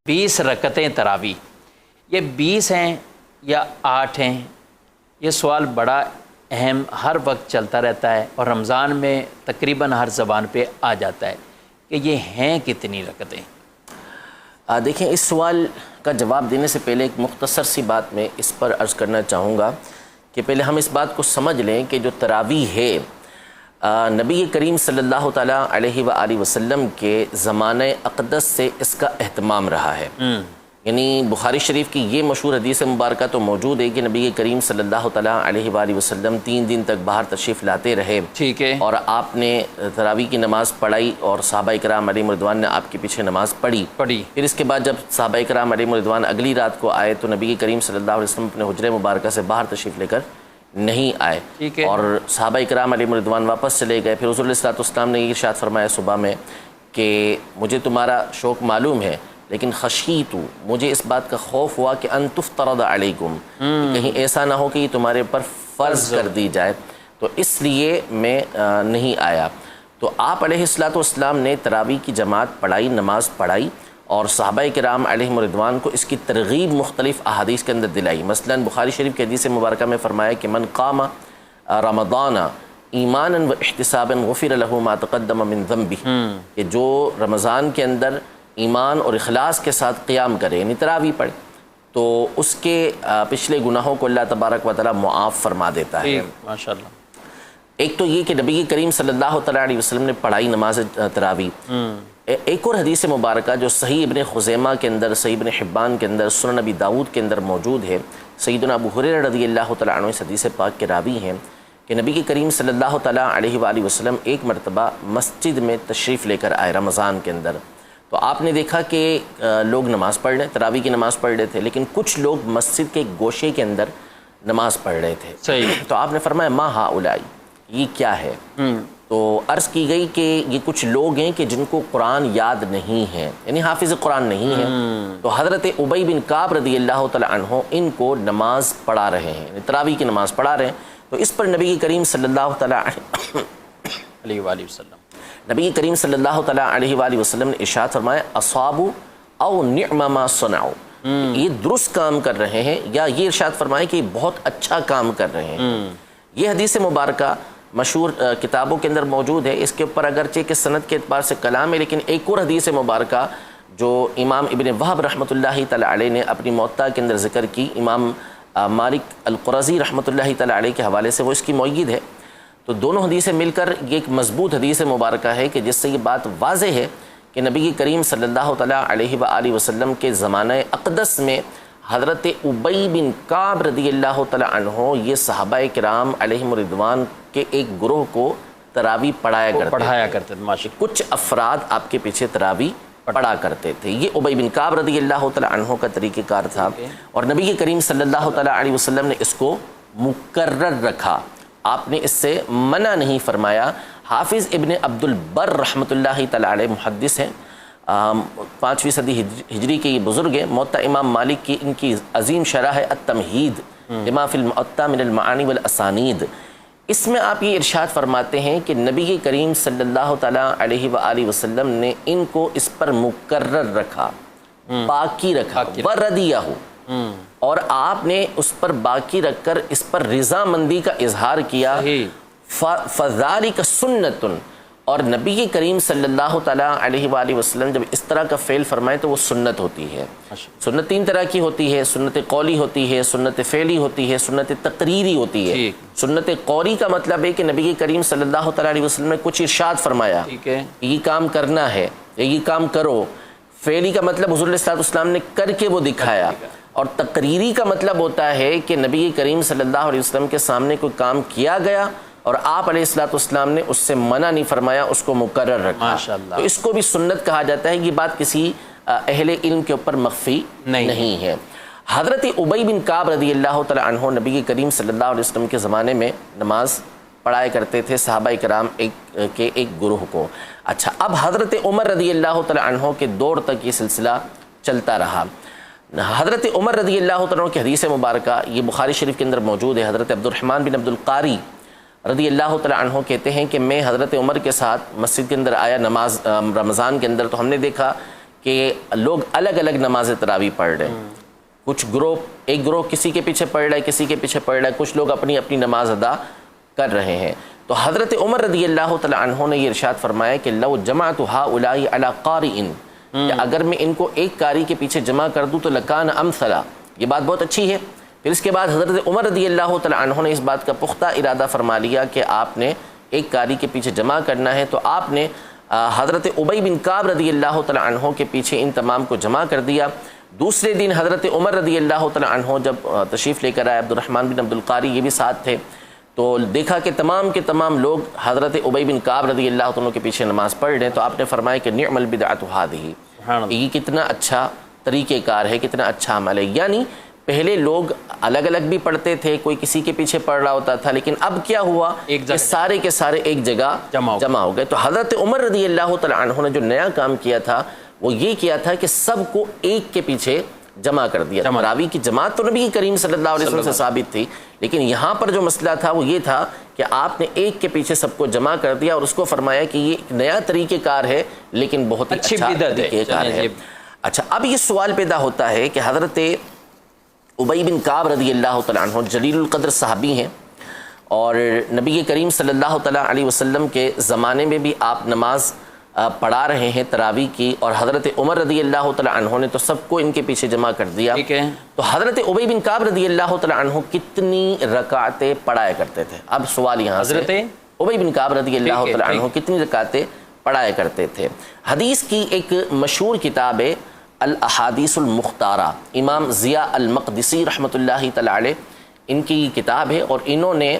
20 رکعتیں تراویح، یہ 20 ہیں یا 8 ہیں؟ یہ سوال بڑا اہم ہر وقت چلتا رہتا ہے، اور رمضان میں تقریباً ہر زبان پہ آ جاتا ہے کہ یہ ہیں کتنی رکعتیں؟ دیکھیں، اس سوال کا جواب دینے سے پہلے ایک مختصر سی بات میں اس پر عرض کرنا چاہوں گا کہ پہلے ہم اس بات کو سمجھ لیں کہ جو تراویح ہے نبی کریم صلی اللہ تعالیٰ علیہ وآلہ وسلم کے زمانہ اقدس سے اس کا اہتمام رہا ہے۔ یعنی بخاری شریف کی یہ مشہور حدیث مبارکہ تو موجود ہے کہ نبی کریم صلی اللہ تعالیٰ علیہ وآلہ وسلم 3 دن تک باہر تشریف لاتے رہے، ٹھیک ہے، اور آپ نے تراویح کی نماز پڑھائی اور صحابہ کرام علیہم رضوان نے آپ کے پیچھے نماز پڑھی۔ پھر اس کے بعد جب صحابہ کرام علیہم رضوان اگلی رات کو آئے تو نبی کریم صلی اللہ علیہ وسلم اپنے حجرہ مبارکہ سے باہر تشریف لے کر نہیں آئے، اور صحابہ کرام علیہم رضوان واپس چلے گئے۔ پھر حضور علیہ الصلوۃ والسلام نے یہ ارشاد فرمایا صبح میں کہ مجھے تمہارا شوق معلوم ہے، لیکن خشیت، مجھے اس بات کا خوف ہوا کہ ان تفترض علیکم، کہیں ایسا نہ ہو کہ یہ تمہارے پر فرض کر دی جائے، تو اس لیے میں نہیں آیا۔ تو آپ علیہ الصلوۃ والسلام نے تراویح کی جماعت پڑھائی، نماز پڑھائی، اور صحابہ کرام علیہم رضوان کو اس کی ترغیب مختلف احادیث کے اندر دلائی۔ مثلا بخاری شریف کی حدیث مبارکہ میں فرمایا کہ من قام رمضان ایمانا و احتسابا غفر له ما تقدم من ذنبه، کہ جو رمضان کے اندر ایمان اور اخلاص کے ساتھ قیام کرے، یعنی تراویح پڑھے، تو اس کے پچھلے گناہوں کو اللہ تبارک و تعالیٰ معاف فرما دیتا ہے۔ ماشاءاللہ۔ ایک تو یہ کہ نبی کریم صلی اللہ تعالیٰ علیہ وسلم نے پڑھائی نماز تراویح۔ ایک اور حدیث مبارکہ جو صحیح ابن خزیمہ کے اندر، صحیح ابن حبان کے اندر، سنن ابی داؤد کے اندر موجود ہے، سیدنا ابو ہریرہ رضی اللہ تعالیٰ عنہ اس حدیث پاک کے راوی ہیں کہ نبی کریم صلی اللہ تعالیٰ علیہ وآلہ وسلم ایک مرتبہ مسجد میں تشریف لے کر آئے رمضان کے اندر، تو آپ نے دیکھا کہ لوگ نماز پڑھ رہے، تراویح کی نماز پڑھ رہے تھے، لیکن کچھ لوگ مسجد کے گوشے کے اندر نماز پڑھ رہے تھے۔ صحیح۔ تو آپ نے فرمایا ما ہؤلاء، یہ کیا ہے؟ تو عرض کی گئی کہ یہ کچھ لوگ ہیں کہ جن کو قرآن یاد نہیں ہے، یعنی حافظ قرآن نہیں ہے۔ تو حضرت ابی بن کعب رضی اللہ تعالیٰ عنہ ان کو نماز پڑھا رہے ہیں، یعنی تراویح کی نماز پڑھا رہے ہیں۔ تو اس پر نبی کریم صلی اللہ تعالیٰ علیہ وآلہ وسلم نبی کریم صلی اللہ تعالیٰ علیہ وآلہ وسلم نے ارشاد فرمایا اصابوا او نعم ما صنعوا، یہ درست کام کر رہے ہیں، یا یہ ارشاد فرمایا کہ یہ بہت اچھا کام کر رہے ہیں۔ یہ حدیث مبارکہ مشہور کتابوں کے اندر موجود ہے، اس کے اوپر اگرچہ کہ سند کے اعتبار سے کلام ہے، لیکن ایک اور حدیث مبارکہ جو امام ابن وہب رحمۃ اللہ تعالیٰ علیہ نے اپنی موطا کے اندر ذکر کی، امام مالک القرظی رحمۃ اللہ تعالیٰ علیہ کے حوالے سے، وہ اس کی مؤید ہے۔ تو دونوں حدیثیں مل کر یہ ایک مضبوط حدیث مبارکہ ہے کہ جس سے یہ بات واضح ہے کہ نبی کریم صلی اللہ تعالیٰ علیہ وآلہ وسلم کے زمانہ اقدس میں حضرت ابی بن کعب رضی اللہ تعالیٰ عنہ یہ صحابہ کرام علیہم رضوان کے ایک گروہ کو تراویح پڑھایا کرتے تھے۔ کچھ افراد آپ کے پیچھے تراویح پڑھا کرتے تھے، یہ ابی بن کعب رضی اللہ تعالیٰ عنہ کا طریقہ کار تھا، اور نبی کریم صلی اللہ تعالیٰ علیہ وسلم نے اس کو مقرر رکھا، آپ نے اس سے منع نہیں فرمایا۔ حافظ ابن عبد البر رحمۃ اللہ تعالیٰ علیہ محدث ہیں، 5ویں صدی ہجری کے یہ بزرگ ہیں۔ موطا امام مالک کی ان کی عظیم شرح ہے التمہید لما فی الموطا من المعانی والاسانید، اس میں آپ یہ ارشاد فرماتے ہیں کہ نبی کریم صلی اللہ تعالیٰ علیہ وآلہ وسلم نے ان کو اس پر مقرر رکھا، باقی رکھا، وردیہ، اور آپ نے اس پر باقی رکھ کر اس پر رضامندی کا اظہار کیا۔ فذالک سنت، اور نبی کریم صلی اللہ تعالیٰ علیہ وآلہ وسلم جب اس طرح کا فعل فرمائے تو وہ سنت ہوتی ہے۔ سنت 3 طرح کی ہوتی ہے، سنت قولی ہوتی ہے، سنت فعلی ہوتی ہے، سنت تقریری ہوتی ہے۔ سنت قولی کا مطلب ہے کہ نبی کریم صلی اللہ تعالیٰ علیہ وسلم نے کچھ ارشاد فرمایا، یہ کام کرنا ہے یا یہ کام کرو۔ فعلی کا مطلب حضور علیہ السلام نے کر کے وہ دکھایا، اور تقریری کا مطلب ہوتا ہے کہ نبی کریم صلی اللہ علیہ وسلم کے سامنے کوئی کام کیا گیا اور آپ علیہ السلام نے اس سے منع نہیں فرمایا، اس کو مقرر رکھا، تو اس کو بھی سنت کہا جاتا ہے۔ یہ بات کسی اہل علم کے اوپر مخفی نہیں ہے۔ حضرت ابی بن کعب رضی اللہ تعالیٰ عنہ نبی کریم صلی اللہ علیہ وسلم کے زمانے میں نماز پڑھایا کرتے تھے صحابہ کرام کے ایک گروہ کو۔ اچھا، اب حضرت عمر رضی اللہ تعالیٰ عنہ کے دور تک یہ سلسلہ چلتا رہا۔ حضرت عمر رضی اللہ تعالیٰ عنہ کی حدیث مبارکہ یہ بخاری شریف کے اندر موجود ہے۔ حضرت عبد الرحمن بن عبد القاری رضی اللہ تعالیٰ عنہ کہتے ہیں کہ میں حضرت عمر کے ساتھ مسجد کے اندر آیا نماز رمضان کے اندر، تو ہم نے دیکھا کہ لوگ الگ الگ نماز تراویح پڑھ رہے ہیں، کچھ گروہ، ایک گروہ کسی کے پیچھے پڑھ رہا ہے، کسی کے پیچھے پڑھ رہا ہے، کچھ لوگ اپنی اپنی نماز ادا کر رہے ہیں۔ تو حضرت عمر رضی اللہ تعالی عنہ نے یہ ارشاد فرمایا کہ لو جمعت هؤلاء علی قارئ، کہ اگر میں ان کو ایک قاری کے پیچھے جمع کر دوں تو لکان امثلا، یہ بات بہت اچھی ہے۔ پھر اس کے بعد حضرت عمر رضی اللہ تعالی عنہ نے اس بات کا پختہ ارادہ فرما لیا کہ آپ نے ایک قاری کے پیچھے جمع کرنا ہے، تو آپ نے حضرت ابی بن کعب رضی اللہ تعالی عنہ کے پیچھے ان تمام کو جمع کر دیا۔ دوسرے دن حضرت عمر رضی اللہ تعالی عنہ جب تشریف لے کر آئے، عبد الرحمن بن عبد القاری یہ بھی ساتھ تھے، تو دیکھا کہ تمام کے تمام لوگ حضرت ابی بن کعب رضی اللہ عنہ کے پیچھے نماز پڑھ رہے ہیں، تو آپ نے فرمایا کہ نعم البدعۃ هذه، یہ کتنا اچھا طریقہ کار ہے، کتنا اچھا عمل ہے۔ یعنی پہلے لوگ الگ الگ بھی پڑھتے تھے، کوئی کسی کے پیچھے پڑھ رہا ہوتا تھا، لیکن اب کیا ہوا کہ سارے کے سارے ایک جگہ جمع ہو گئے۔ تو حضرت عمر رضی اللہ تعالی عنہ نے جو نیا کام کیا تھا وہ یہ کیا تھا کہ سب کو ایک کے پیچھے جمع کر دیا۔ تراویح کی جماعت تو نبی کریم صلی اللہ علیہ وسلم سے ثابت تھی، لیکن یہاں پر جو مسئلہ تھا وہ یہ تھا کہ آپ نے ایک کے پیچھے سب کو جمع کر دیا اور اس کو فرمایا کہ یہ ایک نیا طریقہ کار ہے، لیکن بہت ہی اچھا طریقہ کار ہے۔ اچھا، اب یہ سوال پیدا ہوتا ہے کہ حضرت ابی بن کعب رضی اللہ تعالیٰ عنہ جلیل القدر صحابی ہیں، اور نبی کریم صلی اللہ تعالیٰ علیہ وسلم کے زمانے میں بھی آپ نماز پڑھا رہے ہیں تراویح کی، اور حضرت عمر رضی اللہ تعالیٰ عنہ نے تو سب کو ان کے پیچھے جمع کر دیا۔ تو حضرت ابی بن کعب رضی اللہ تعالیٰ عنہ کتنی رکعتیں پڑھایا کرتے تھے؟ اب سوال یہاں سے، حضرت ابی بن کعب رضی اللہ تعالیٰ عنہ کتنی رکعتیں پڑھایا کرتے تھے؟ حدیث کی ایک مشہور کتاب ہے الاحادیث المختارہ، امام ضیاء المقدسی رحمۃ اللہ تعالی علیہ، ان کی کتاب ہے، اور انہوں نے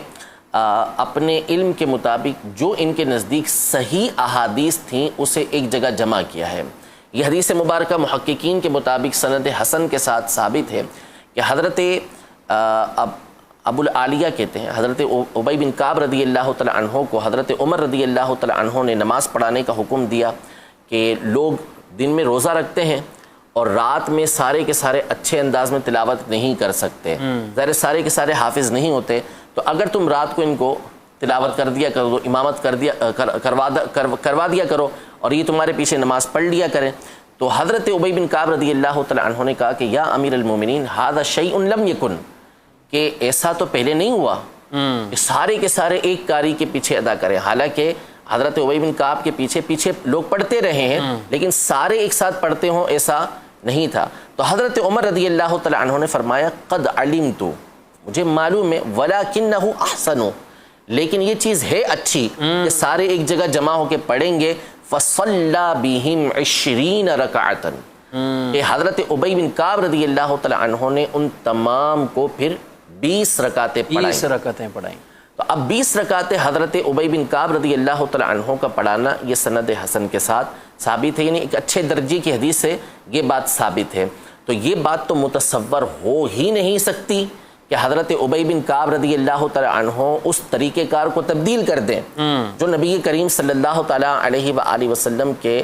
اپنے علم کے مطابق جو ان کے نزدیک صحیح احادیث تھیں اسے ایک جگہ جمع کیا ہے۔ یہ حدیث مبارکہ محققین کے مطابق سند حسن کے ساتھ ثابت ہے کہ حضرت ابو العالیہ کہتے ہیں، حضرت ابی بن کعب رضی اللہ تعالی عنہ کو حضرت عمر رضی اللہ تعالی عنہ نے نماز پڑھانے کا حکم دیا کہ لوگ دن میں روزہ رکھتے ہیں اور رات میں سارے کے سارے اچھے انداز میں تلاوت نہیں کر سکتے، ظاہر سارے کے سارے حافظ نہیں ہوتے، تو اگر تم رات کو ان کو تلاوت کر دیا کرو، امامت کروا دیا کرو، اور یہ تمہارے پیچھے نماز پڑھ لیا کریں۔ تو حضرت ابی بن کعب رضی اللہ تعالی عنہ نے کہا کہ یا امیر المومنین ھذا شیء لم یکن، کہ ایسا تو پہلے نہیں ہوا کہ سارے کے سارے ایک قاری کے پیچھے ادا کریں، حالانکہ حضرت ابی بن کعب کے پیچھے لوگ پڑھتے رہے ہیں، لیکن سارے ایک ساتھ پڑھتے ہوں ایسا نہیں تھا۔ تو حضرت عمر رضی اللہ تعالی عنہ نے فرمایا قد علمت، مجھے معلوم ہے، ولکنہ احسن، لیکن یہ چیز ہے اچھی کہ سارے ایک جگہ جمع ہو کے پڑھیں گے۔ فصلی بہم 20 رکعۃ، کہ حضرت ابی بن کعب رضی اللہ تعالی عنہ نے ان تمام کو پھر 20 رکعتیں پڑھائیں۔ تو اب 20 رکعتیں حضرت ابی بن کعب رضی اللہ تعالی عنہ کا پڑھانا یہ سند حسن کے ساتھ ثابت ہے، یعنی ایک اچھے درجے کی حدیث سے یہ بات ثابت ہے۔ تو یہ بات تو متصور ہو ہی نہیں سکتی کہ حضرت ابی بن کعب رضی اللہ تعالی عنہ اس طریقہ کار کو تبدیل کر دیں جو نبی کریم صلی اللہ تعالی علیہ وآلہ وسلم کے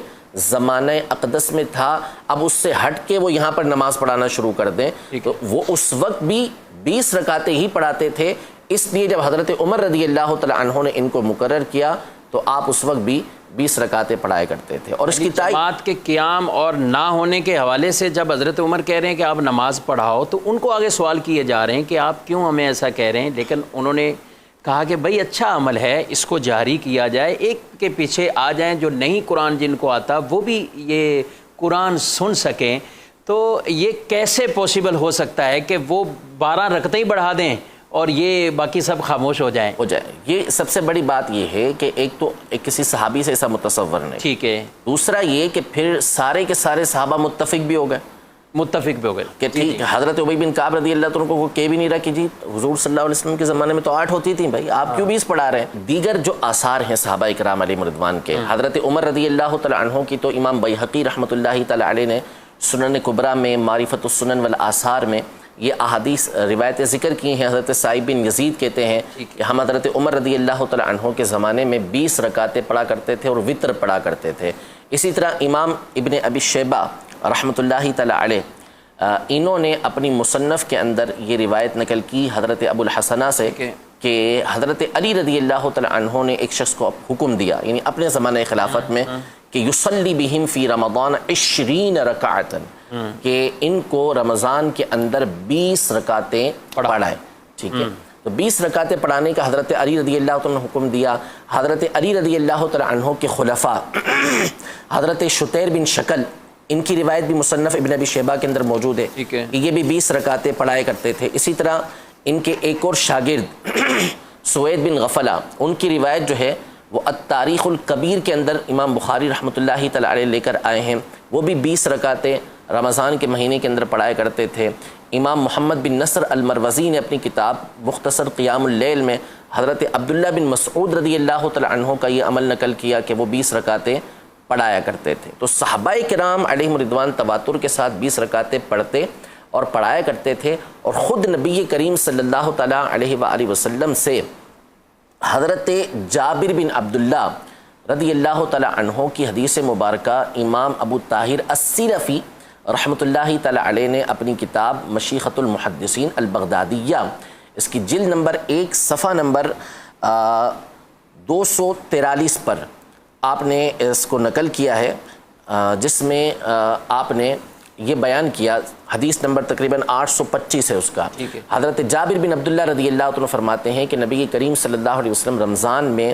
زمانہ اقدس میں تھا، اب اس سے ہٹ کے وہ یہاں پر نماز پڑھانا شروع کر دیں۔ تو وہ اس وقت بھی 20 رکعتیں ہی پڑھاتے تھے، اس لیے جب حضرت عمر رضی اللہ تعالی عنہ نے ان کو مقرر کیا تو آپ اس وقت بھی 20 رکعتیں پڑھایا کرتے تھے۔ اور اس کی جماعت کے قیام اور نہ ہونے کے حوالے سے جب حضرت عمر کہہ رہے ہیں کہ آپ نماز پڑھاؤ، تو ان کو آگے سوال کیے جا رہے ہیں کہ آپ کیوں ہمیں ایسا کہہ رہے ہیں، لیکن انہوں نے کہا کہ بھائی اچھا عمل ہے، اس کو جاری کیا جائے، ایک کے پیچھے آ جائیں، جو نہیں قرآن جن کو آتا وہ بھی یہ قرآن سن سکیں۔ تو یہ کیسے پوسیبل ہو سکتا ہے کہ وہ 12 رکعتیں ہی بڑھا دیں اور یہ باقی سب خاموش ہو جائیں؟ یہ سب سے بڑی بات یہ ہے کہ ایک تو کسی صحابی سے ایسا متصور نہیں، ٹھیک ہے، دوسرا یہ کہ پھر سارے کے سارے صحابہ متفق بھی ہو گئے کہ ٹھیک ہے، حضرت ابی بن کعب رضی اللہ عنہ کو کہہ بھی نہیں رہا کہ جی حضور صلی اللہ علیہ وسلم کے زمانے میں تو 8 ہوتی تھیں، بھائی آپ کیوں 20 پڑھا رہے ہیں؟ دیگر جو آثار ہیں صحابہ کرام علیہم رضوان کے، حضرت عمر رضی اللہ تعالی عنہ کی تو امام بیہقی رحمۃ اللہ تعالی علیہ نے سنن کبریٰ میں معرفت السنن والآثار میں یہ احادیث روایتیں ذکر کی ہیں۔ حضرت سعید بن یزید کہتے ہیں کہ ہم حضرت عمر رضی اللہ تعالی عنہ کے زمانے میں 20 رکعتیں پڑھا کرتے تھے اور وطر پڑھا کرتے تھے۔ اسی طرح امام ابن ابی شیبہ رحمۃ اللہ تعالی علیہ، انہوں نے اپنی مصنف کے اندر یہ روایت نقل کی حضرت ابو الحسنہ سے کہ حضرت علی رضی اللہ تعالی عنہ نے ایک شخص کو حکم دیا، یعنی اپنے زمانہ خلافت میں، کہ یصلی بہم فی رمضان 20 رکعتن، کہ ان کو رمضان کے اندر 20 رکعتیں پڑھائیں. ٹھیک ہے، تو 20 رکعتیں پڑھانے کا حضرت علی رضی اللہ تعالیٰ نے حکم دیا. حضرت علی رضی اللہ تعالیٰ عنہ کے خلفاء حضرت شتیر بن شکل، ان کی روایت بھی مصنف ابن ابی شیبہ کے اندر موجود ہے کہ یہ بھی 20 رکعتیں پڑھایا کرتے تھے. اسی طرح ان کے ایک اور شاگرد سوید بن غفلہ، ان کی روایت جو ہے وہ التاریخ الکبیر کے اندر امام بخاری رحمۃ اللہ تعالی علیہ لے کر آئے ہیں. وہ بھی 20 رکعتیں رمضان کے مہینے کے اندر پڑھایا کرتے تھے. امام محمد بن نصر المروزی نے اپنی کتاب مختصر قیام اللیل میں حضرت عبداللہ بن مسعود رضی اللہ تعالی عنہ کا یہ عمل نقل کیا کہ وہ 20 رکعتیں پڑھایا کرتے تھے. تو صحابہ کرام علیہم رضوان تواتر کے ساتھ 20 رکعتیں پڑھتے اور پڑھایا کرتے تھے. اور خود نبی کریم صلی اللہ تعالیٰ علیہ وآلہ وسلم سے حضرت جابر بن عبداللہ رضی اللہ تعالیٰ عنہ کی حدیث مبارکہ امام ابو طاہر السیرفی رحمۃ اللہ تعالیٰ علیہ نے اپنی کتاب مشیخۃ المحدثین البغدادیہ، اس کی جلد نمبر 1 صفحہ نمبر 243 پر آپ نے اس کو نقل کیا ہے، جس میں آپ نے یہ بیان کیا. حدیث نمبر تقریباً 825 ہے اس کا. حضرت جابر بن عبداللہ رضی اللہ عنہ فرماتے ہیں کہ نبی کریم صلی اللہ علیہ وسلم رمضان میں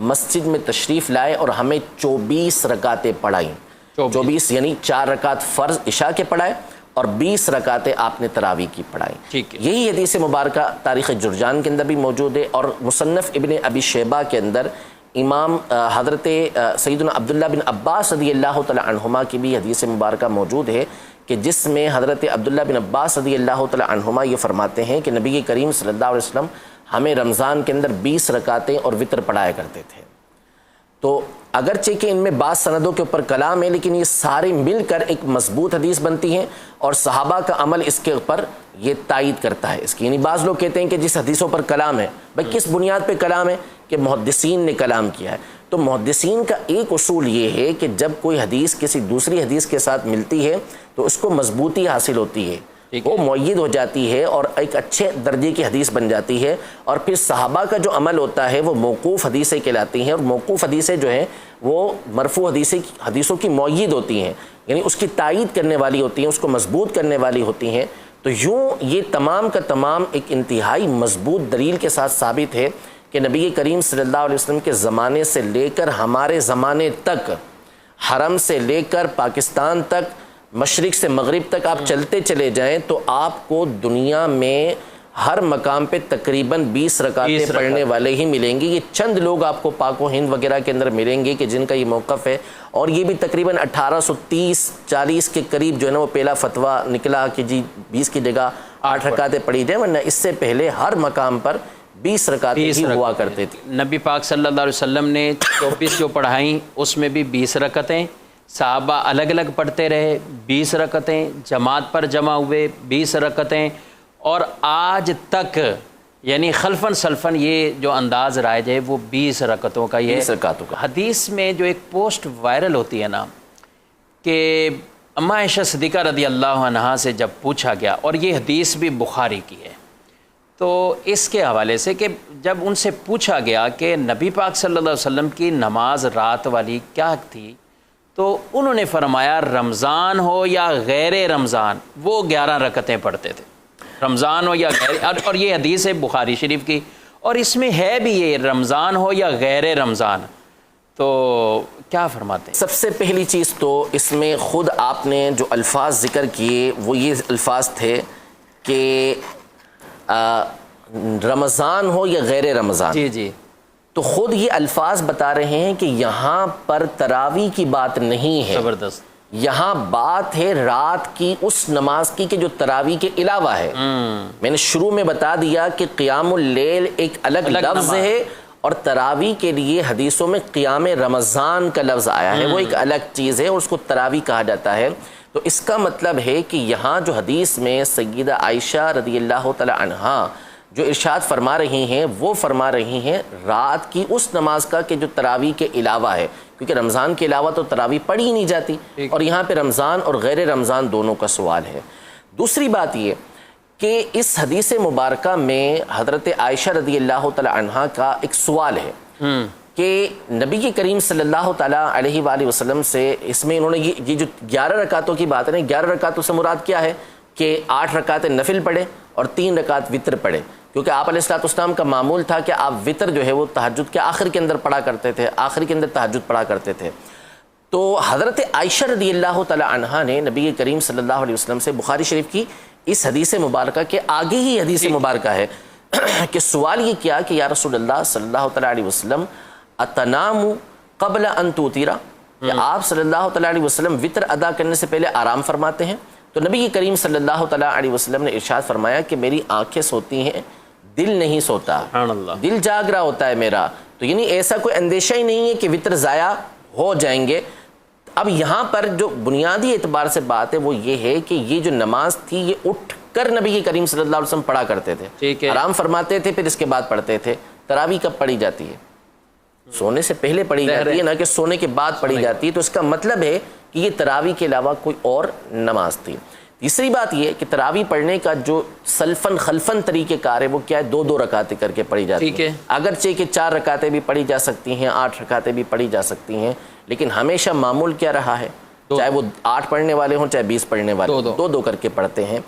مسجد میں تشریف لائے اور ہمیں 24 رکعتیں پڑھائیں. 24 یعنی 4 رکعت فرض عشاء کے پڑھائے اور 20 رکعتیں آپ نے تراویح کی پڑھائیں. یہی حدیث مبارکہ تاریخ جرجان کے اندر بھی موجود ہے، اور مصنف ابن ابی شیبہ کے اندر امام حضرت سیدنا عبداللہ بن عباس رضی اللہ تعالی عنہما کی بھی حدیث مبارکہ موجود ہے، کہ جس میں حضرت عبداللہ بن عباس رضی اللہ تعالی عنہما یہ فرماتے ہیں کہ نبی کریم صلی اللہ علیہ وسلم ہمیں رمضان کے اندر 20 رکعتیں اور وطر پڑھایا کرتے تھے. تو اگرچہ کہ ان میں بعض سندوں کے اوپر کلام ہے، لیکن یہ سارے مل کر ایک مضبوط حدیث بنتی ہیں، اور صحابہ کا عمل اس کے اوپر یہ تائید کرتا ہے اس کی. یعنی بعض لوگ کہتے ہیں کہ جس حدیثوں پر کلام ہے، بھائی کس بنیاد پہ کلام ہے؟ کہ محدثین نے کلام کیا ہے. تو محدثین کا ایک اصول یہ ہے کہ جب کوئی حدیث کسی دوسری حدیث کے ساتھ ملتی ہے تو اس کو مضبوطی حاصل ہوتی ہے، وہ مؤید ہو جاتی ہے اور ایک اچھے درجے کی حدیث بن جاتی ہے. اور پھر صحابہ کا جو عمل ہوتا ہے وہ موقوف حدیثیں کہلاتی ہیں، اور موقوف حدیثیں جو ہیں وہ مرفوع حدیثوں کی مؤید ہوتی ہیں، یعنی اس کی تائید کرنے والی ہوتی ہیں، اس کو مضبوط کرنے والی ہوتی ہیں. تو یوں یہ تمام کا تمام ایک انتہائی مضبوط دلیل کے ساتھ ثابت ہے کہ نبی کریم صلی اللہ علیہ وسلم کے زمانے سے لے کر ہمارے زمانے تک، حرم سے لے کر پاکستان تک، مشرق سے مغرب تک آپ چلتے چلے جائیں تو آپ کو دنیا میں ہر مقام پہ تقریباً 20 رکعتیں پڑھنے والے ہی ملیں گے. یہ چند لوگ آپ کو پاک و ہند وغیرہ کے اندر ملیں گے کہ جن کا یہ موقف ہے، اور یہ بھی تقریباً 1830-40 کے قریب جو ہے نا وہ پہلا فتویٰ نکلا کہ جی 20 کی جگہ 8 رکعتیں پڑھی جائیں، ورنہ اس سے پہلے ہر مقام پر 20 رکعتیں ہی ہوا کرتے تھے. نبی پاک صلی اللہ علیہ وسلم نے 24 جو پڑھائیں اس میں بھی 20 رکعتیں، صحابہ الگ الگ پڑھتے رہے 20 رکعتیں، جماعت پر جمع ہوئے 20 رکعتیں، اور آج تک یعنی خلفاً سلفاً یہ جو انداز رائج ہے وہ 20 رکعتوں کا. یہ 20 رکعتوں کا. حدیث میں جو ایک پوسٹ وائرل ہوتی ہے نا کہ اماں عائشہ صدیقہ رضی اللہ عنہا سے جب پوچھا گیا، اور یہ حدیث بھی بخاری کی ہے، تو اس کے حوالے سے کہ جب ان سے پوچھا گیا کہ نبی پاک صلی اللہ علیہ وسلم کی نماز رات والی کیا تھی، تو انہوں نے فرمایا رمضان ہو یا غیر رمضان وہ 11 رکعتیں پڑھتے تھے، رمضان ہو یا غیر. اور یہ حدیث ہے بخاری شریف کی، اور اس میں ہے بھی یہ رمضان ہو یا غیر رمضان. تو کیا فرماتے ہیں؟ سب سے پہلی چیز تو اس میں خود آپ نے جو الفاظ ذکر کیے وہ یہ الفاظ تھے کہ رمضان ہو یا غیر رمضان. جی جی. تو خود یہ الفاظ بتا رہے ہیں کہ یہاں پر تراویح کی بات نہیں ہے، زبردست. یہاں بات ہے رات کی اس نماز کی کہ جو تراویح کے علاوہ ہے. میں نے شروع میں بتا دیا کہ قیام اللیل ایک الگ لفظ ہے، اور تراویح کے لیے حدیثوں میں قیام رمضان کا لفظ آیا ہے، وہ ایک الگ چیز ہے اور اس کو تراویح کہا جاتا ہے. تو اس کا مطلب ہے کہ یہاں جو حدیث میں سیدہ عائشہ رضی اللہ تعالی عنہا جو ارشاد فرما رہی ہیں وہ فرما رہی ہیں رات کی اس نماز کا کہ جو تراویح کے علاوہ ہے، کیونکہ رمضان کے علاوہ تو تراویح پڑھی ہی نہیں جاتی، اور یہاں پہ رمضان اور غیر رمضان دونوں کا سوال ہے. دوسری بات یہ کہ اس حدیث مبارکہ میں حضرت عائشہ رضی اللہ تعالی عنہا کا ایک سوال ہے کہ نبی کریم صلی اللہ تعالیٰ علیہ وآلہ وسلم سے اس میں انہوں نے یہ جو 11 رکعتوں کی بات ہے نا، 11 رکعتوں سے مراد کیا ہے کہ 8 رکعتیں نفل پڑھے اور 3 رکعت وطر پڑھے، کیونکہ آپ علیہ الصلوۃ والسلام کا معمول تھا کہ آپ وطر جو ہے وہ تہجد کے آخر کے اندر پڑھا کرتے تھے، آخر کے اندر تہجد پڑھا کرتے تھے۔ تو حضرت عائشہ رضی اللہ تعالیٰ عنہا نے نبی کریم صلی اللہ علیہ وسلم سے بخاری شریف کی اس حدیث مبارکہ کے آگے ہی حدیث مبارکہ ہے کہ سوال یہ کیا کہ یا رسول اللہ صلی اللہ تعالیٰ علیہ وسلم اتنام قبل ان توتیرا، کہ آپ صلی اللہ تعالیٰ علیہ وسلم وطر ادا کرنے سے پہلے آرام فرماتے ہیں؟ تو نبی کریم صلی اللہ تعالیٰ علیہ وسلم نے ارشاد فرمایا کہ میری آنکھیں سوتی ہیں، دل نہیں سوتا، سبحان اللہ، دل جاگ رہا ہوتا ہے میرا۔ تو یعنی ایسا کوئی اندیشہ ہی نہیں ہے کہ وطر ضائع ہو جائیں گے۔ اب یہاں پر جو بنیادی اعتبار سے بات ہے وہ یہ ہے کہ یہ جو نماز تھی یہ اٹھ کر نبی کریم صلی اللہ علیہ وسلم پڑھا کرتے تھے، ٹھیک ہے، آرام فرماتے تھے پھر اس کے بعد پڑھتے تھے۔ تراویح کب پڑھی جاتی ہے؟ سونے سے پہلے پڑھی جاتی ہے، نہ کہ سونے کے بعد پڑھی جاتی ہے۔ تو اس کا مطلب ہے کہ یہ تراویح کے علاوہ کوئی اور نماز تھی۔ تیسری بات یہ کہ تراویح پڑھنے کا جو سلفن خلفن طریقہ کار ہے وہ کیا ہے؟ 2 رکعتیں کر کے پڑھی جاتی ہیں، اگرچہ کہ 4 رکعتیں بھی پڑھی جا سکتی ہیں، 8 رکعتیں بھی پڑھی جا سکتی ہیں، لیکن ہمیشہ معمول کیا رہا ہے؟ چاہے وہ 8 پڑھنے والے ہوں چاہے 20 پڑھنے والے ہوں، 2 کر کے پڑھتے ہیں۔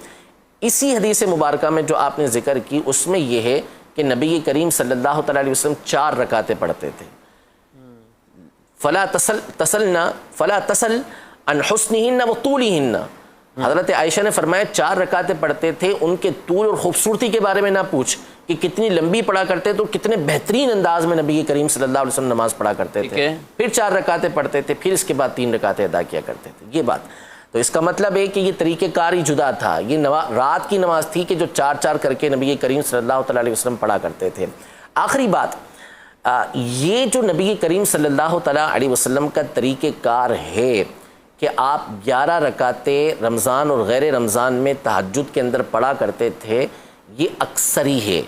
اسی حدیث مبارکہ میں جو آپ نے ذکر کی اس میں یہ ہے کہ نبی کریم صلی اللہ تعالیٰ علیہ وسلم 4 رکعتیں پڑھتے تھے۔ فلا تسل عن حسنہن و طولہن، حضرت عائشہ نے فرمایا 4 رکعتیں پڑھتے تھے، ان کے طول اور خوبصورتی کے بارے میں نہ پوچھ کہ کتنی لمبی پڑھا کرتے تو کتنے بہترین انداز میں نبی کریم صلی اللہ علیہ وسلم نماز پڑھا کرتے تھے۔ پھر 4 رکعتیں پڑھتے تھے، پھر اس کے بعد 3 رکعتیں ادا کیا کرتے تھے۔ یہ بات تو اس کا مطلب ہے کہ یہ طریقہ کار ہی جدا تھا، یہ رات کی نماز تھی کہ جو 4 کر کے نبی کریم صلی اللہ تعالیٰ علیہ وسلم پڑھا کرتے تھے۔ آخری بات، یہ جو نبی کریم صلی اللہ تعالیٰ علیہ وسلم کا طریقہ کار ہے کہ آپ 11 رکعتیں رمضان اور غیر رمضان میں تہجد کے اندر پڑھا کرتے تھے، یہ اکثری ہے،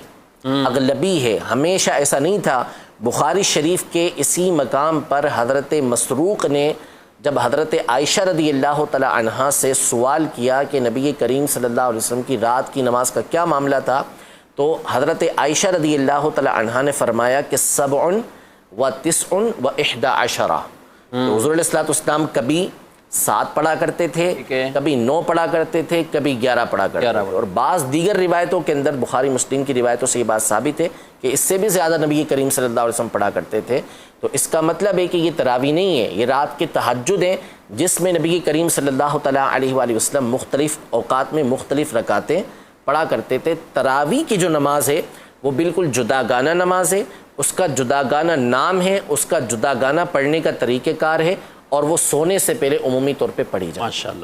اغلبی ہے، ہمیشہ ایسا نہیں تھا۔ بخاری شریف کے اسی مقام پر حضرت مسروق نے جب حضرت عائشہ رضی اللہ تعالی عنہا سے سوال کیا کہ نبی کریم صلی اللہ علیہ وسلم کی رات کی نماز کا کیا معاملہ تھا، تو حضرت عائشہ رضی اللہ تعالی عنہا نے فرمایا کہ 7 و 9 و 11۔ تو حضور علیہ السلام کبھی 7 پڑھا کرتے تھے، کبھی 9 پڑھا کرتے تھے، کبھی 11 پڑھا کرتے تھے، اور بعض دیگر روایتوں کے اندر بخاری مسلم کی روایتوں سے یہ بات ثابت ہے کہ اس سے بھی زیادہ نبی کریم صلی اللہ علیہ وسلم پڑھا کرتے تھے۔ تو اس کا مطلب ہے کہ یہ تراویح نہیں ہے، یہ رات کے تہجد ہیں جس میں نبی کریم صلی اللہ تعالیٰ علیہ وآلہ وسلم مختلف اوقات میں مختلف رکعتیں پڑھا کرتے تھے۔ تراویح کی جو نماز ہے وہ بالکل جدا گانا نماز ہے، اس کا جدا گانا نام ہے، اس کا جدا گانا پڑھنے کا طریقہ کار ہے، اور وہ سونے سے پہلے عمومی طور پہ پڑھی جائے۔ ماشاءاللہ۔